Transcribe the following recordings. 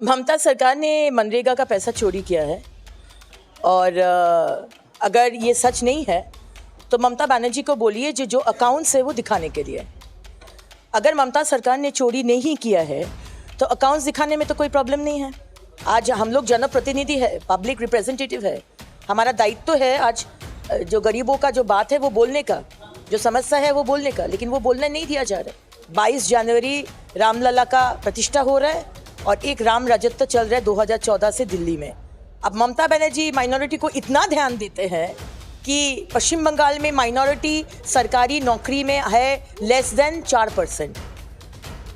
ममता सरकार ने मनरेगा का पैसा चोरी किया है और अगर ये सच नहीं है तो ममता बनर्जी को बोलिए जो अकाउंट्स है वो दिखाने के लिए। अगर ममता सरकार ने चोरी नहीं किया है तो अकाउंट्स दिखाने में तो कोई प्रॉब्लम नहीं है। आज हम लोग जनप्रतिनिधि है, पब्लिक रिप्रेजेंटेटिव है, हमारा दायित्व है आज जो गरीबों का जो बात है वो बोलने का, जो समस्या है वो बोलने का, लेकिन वो बोलने नहीं दिया जा रहा है। 22 जनवरी रामलला का प्रतिष्ठा हो रहा है और एक राम राजत्व चल रहा है 2014 से दिल्ली में। अब ममता बनर्जी माइनॉरिटी को इतना ध्यान देते हैं कि पश्चिम बंगाल में माइनॉरिटी सरकारी नौकरी में है लेस देन 4%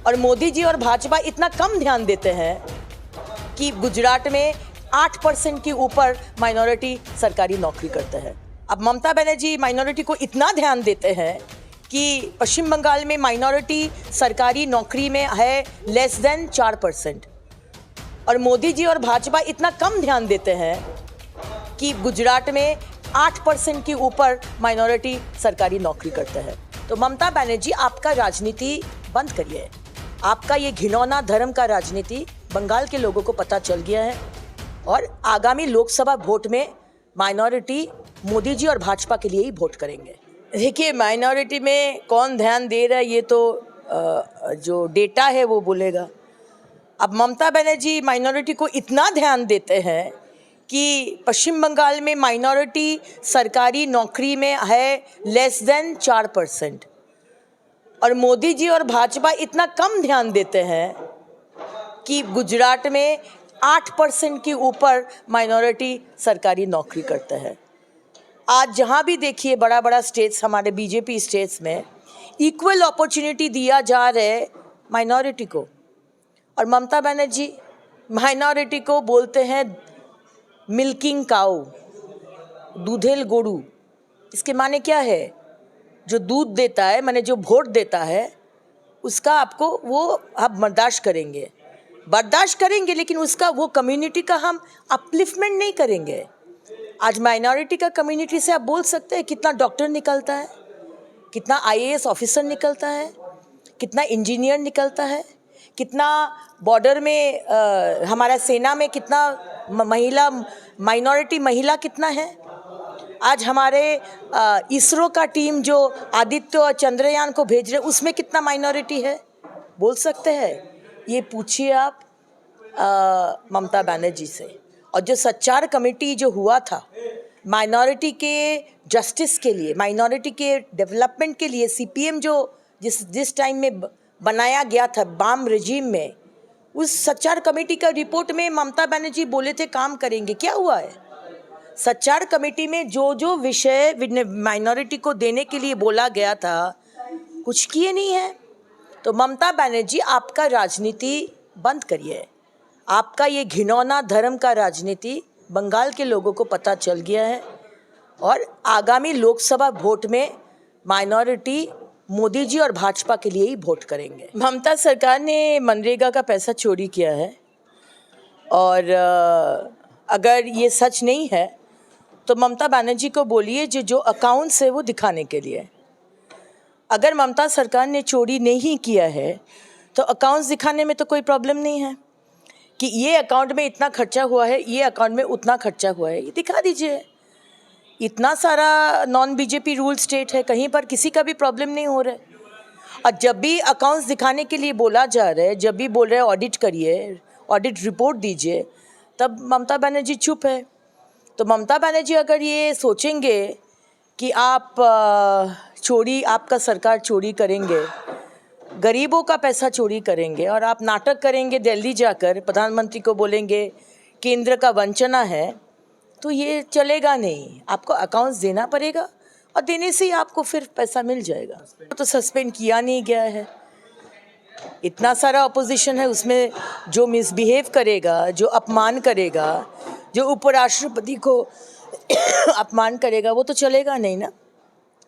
और मोदी जी और भाजपा इतना कम ध्यान देते हैं कि गुजरात में 8% के ऊपर माइनॉरिटी सरकारी नौकरी करते हैं। अब ममता बनर्जी माइनॉरिटी को इतना ध्यान देते हैं कि पश्चिम बंगाल में माइनॉरिटी सरकारी नौकरी में है लेस देन 4% और मोदी जी और भाजपा इतना कम ध्यान देते हैं कि गुजरात में 8% के ऊपर माइनॉरिटी सरकारी नौकरी करते हैं। तो ममता बनर्जी, आपका राजनीति बंद करिए। आपका ये घिनौना धर्म का राजनीति बंगाल के लोगों को पता चल गया है और आगामी लोकसभा वोट में माइनॉरिटी मोदी जी और भाजपा के लिए ही वोट करेंगे। देखिए, माइनॉरिटी में कौन ध्यान दे रहा है ये तो जो डेटा है वो बोलेगा। अब ममता बनर्जी माइनॉरिटी को इतना ध्यान देते हैं कि पश्चिम बंगाल में माइनॉरिटी सरकारी नौकरी में है लेस देन 4% और मोदी जी और भाजपा इतना कम ध्यान देते हैं कि गुजरात में 8% के ऊपर माइनॉरिटी सरकारी नौकरी करते हैं। आज जहाँ भी देखिए बड़ा बड़ा स्टेट्स, हमारे बीजेपी स्टेट्स में इक्वल अपॉर्चुनिटी दिया जा रहा है माइनॉरिटी को और ममता बनर्जी माइनॉरिटी को बोलते हैं मिल्किंग काऊ, दूधेल गोरू। इसके माने क्या है? जो दूध देता है, माने जो वोट देता है, उसका आपको वो आप बर्दाश्त करेंगे लेकिन उसका वो कम्युनिटी का हम अपलिफ्टमेंट नहीं करेंगे। आज माइनॉरिटी का कम्युनिटी से आप बोल सकते हैं कितना डॉक्टर निकलता है, कितना आईएएस ऑफिसर निकलता है, कितना इंजीनियर निकलता है, कितना बॉर्डर में हमारा सेना में कितना माइनॉरिटी महिला कितना है। आज हमारे इसरो का टीम जो आदित्य और चंद्रयान को भेज रहे उसमें कितना माइनॉरिटी है, बोल सकते हैं? ये पूछिए आप ममता बनर्जी से। और जो सच्चार कमेटी जो हुआ था माइनॉरिटी के जस्टिस के लिए, माइनॉरिटी के डेवलपमेंट के लिए, सीपीएम जो जिस टाइम में बनाया गया था बाम रेजिम में, उस सच्चार कमेटी का रिपोर्ट में ममता बनर्जी बोले थे काम करेंगे। क्या हुआ है? सच्चार कमेटी में जो विषय माइनॉरिटी को देने के लिए बोला गया था कुछ किए नहीं है। तो ममता बनर्जी, आपका राजनीति बंद करिए। आपका ये घिनौना धर्म का राजनीति बंगाल के लोगों को पता चल गया है और आगामी लोकसभा वोट में माइनॉरिटी मोदी जी और भाजपा के लिए ही वोट करेंगे। ममता सरकार ने मनरेगा का पैसा चोरी किया है और अगर ये सच नहीं है तो ममता बनर्जी को बोलिए जो अकाउंट्स है वो दिखाने के लिए। अगर ममता सरकार ने चोरी नहीं किया है तो अकाउंट्स दिखाने में तो कोई प्रॉब्लम नहीं है कि ये अकाउंट में इतना खर्चा हुआ है, ये अकाउंट में उतना खर्चा हुआ है, ये दिखा दीजिए। इतना सारा नॉन बीजेपी रूल स्टेट है, कहीं पर किसी का भी प्रॉब्लम नहीं हो रहा है। और जब भी अकाउंट्स दिखाने के लिए बोला जा रहा है, जब भी बोल रहे हैं ऑडिट करिए, ऑडिट रिपोर्ट दीजिए, तब ममता बनर्जी चुप है। तो ममता बनर्जी अगर ये सोचेंगे कि आपका सरकार चोरी करेंगे, गरीबों का पैसा चोरी करेंगे और आप नाटक करेंगे दिल्ली जाकर, प्रधानमंत्री को बोलेंगे केंद्र का वंचना है, तो ये चलेगा नहीं। आपको अकाउंट्स देना पड़ेगा और देने से ही आपको फिर पैसा मिल जाएगा। तो सस्पेंड किया नहीं गया है। इतना सारा अपोजिशन है, उसमें जो मिसबिहेव करेगा, जो अपमान करेगा, जो उपराष्ट्रपति को अपमान करेगा, वो तो चलेगा नहीं ना।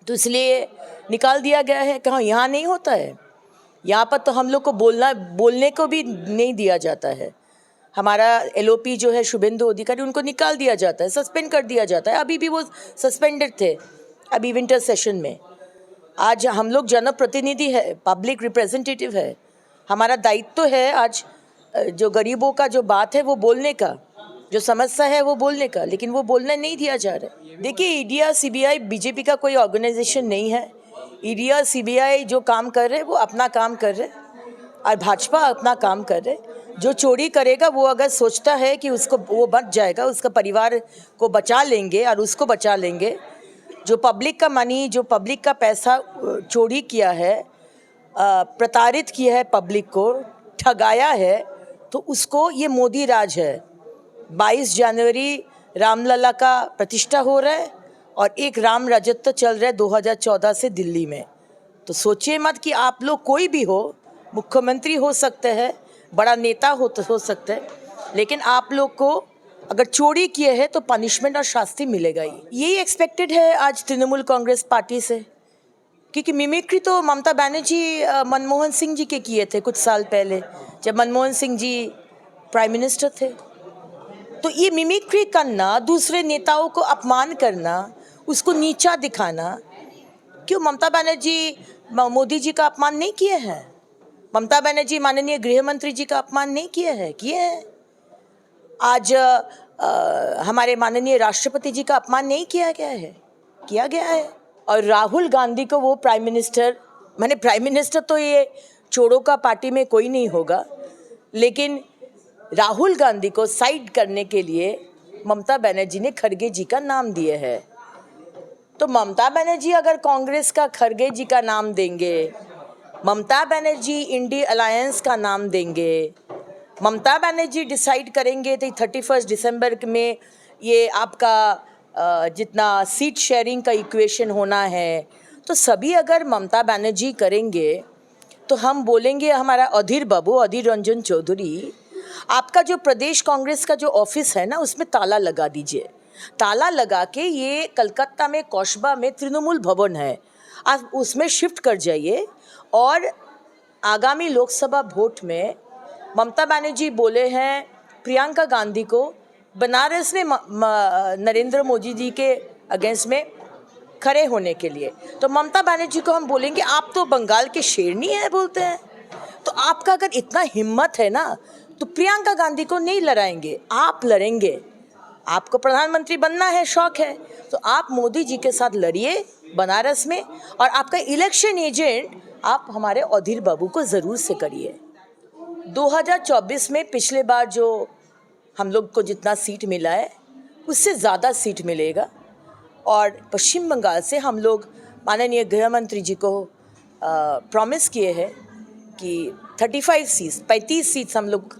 तो इसलिए निकाल दिया गया है। कहाँ यहाँ नहीं होता है? यहाँ पर तो हम लोग को बोलने को भी नहीं दिया जाता है। हमारा एलओपी जो है शुभेंदु अधिकारी, उनको निकाल दिया जाता है, सस्पेंड कर दिया जाता है। अभी भी वो सस्पेंडेड थे अभी विंटर सेशन में। आज हम लोग जनप्रतिनिधि है, पब्लिक रिप्रेजेंटेटिव है, हमारा दायित्व है आज जो गरीबों का जो बात है वो बोलने का, जो समस्या है वो बोलने का, लेकिन वो बोलने नहीं दिया जा रहा है। देखिए, ईडी या सीबीआई बीजेपी का कोई ऑर्गेनाइजेशन नहीं है। ईडी या सीबीआई जो काम कर रहे हैं वो अपना काम कर रहे हैं और भाजपा अपना काम कर रहे हैं। जो चोरी करेगा वो अगर सोचता है कि उसको वो बच जाएगा, उसका परिवार को बचा लेंगे और उसको बचा लेंगे, जो पब्लिक का मनी, जो पब्लिक का पैसा चोरी किया है, प्रताड़ित किया है, पब्लिक को ठगाया है, तो उसको ये मोदी राज है। 22 जनवरी रामलला का प्रतिष्ठा हो रहा है और एक राम राजत्व चल रहा है 2014 से दिल्ली में। तो सोचिए मत कि आप लोग कोई भी हो, मुख्यमंत्री हो सकते हैं, बड़ा नेता हो सकते हैं, लेकिन आप लोग को अगर चोरी किए हैं तो पनिशमेंट और शास्ति मिलेगा ही। यही एक्सपेक्टेड है आज तृणमूल कांग्रेस पार्टी से, क्योंकि मिमिक्री तो ममता बनर्जी मनमोहन सिंह जी के किए थे कुछ साल पहले, जब मनमोहन सिंह जी प्राइम मिनिस्टर थे। तो ये मिमिक्री करना, दूसरे नेताओं को अपमान करना, उसको नीचा दिखाना, क्यों ममता बनर्जी मोदी जी का अपमान नहीं किए हैं? ममता बनर्जी माननीय गृह मंत्री जी का अपमान नहीं किए हैं? किए हैं। आज हमारे माननीय राष्ट्रपति जी का अपमान नहीं किया गया है? किया गया है। और राहुल गांधी को वो प्राइम मिनिस्टर तो ये चोरों का पार्टी में कोई नहीं होगा, लेकिन राहुल गांधी को साइड करने के लिए ममता बनर्जी ने खड़गे जी का नाम दिए है। तो ममता बनर्जी अगर कांग्रेस का खड़गे जी का नाम देंगे, ममता बनर्जी इंडी अलायंस का नाम देंगे, ममता बनर्जी डिसाइड करेंगे तो 31 दिसंबर में ये आपका जितना सीट शेयरिंग का इक्वेशन होना है, तो सभी अगर ममता बनर्जी करेंगे तो हम बोलेंगे हमारा अधीर रंजन चौधरी, आपका जो प्रदेश कांग्रेस का जो ऑफिस है ना, उसमें ताला लगा दीजिए। ताला लगा के ये कलकत्ता में कौशबा में तृणमूल भवन है, आप उसमें शिफ्ट कर जाइए। और आगामी लोकसभा वोट में ममता बनर्जी बोले हैं प्रियंका गांधी को बनारस में नरेंद्र मोदी जी के अगेंस्ट में खड़े होने के लिए, तो ममता बनर्जी को हम बोलेंगे आप तो बंगाल के शेरनी है बोलते हैं। तो आपका अगर इतना हिम्मत है ना, तो प्रियंका गांधी को नहीं लड़ाएंगे, आप लड़ेंगे। आपको प्रधानमंत्री बनना है, शौक है, तो आप मोदी जी के साथ लड़िए बनारस में, और आपका इलेक्शन एजेंट आप हमारे अधीर बाबू को ज़रूर से करिए। 2024 में पिछले बार जो हम लोग को जितना सीट मिला है उससे ज़्यादा सीट मिलेगा, और पश्चिम बंगाल से हम लोग माननीय गृह मंत्री जी को प्रॉमिस किए हैं कि 35 सीट्स हम लोग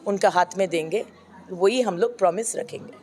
उनका हाथ में देंगे, वही हम लोग प्रॉमिस रखेंगे।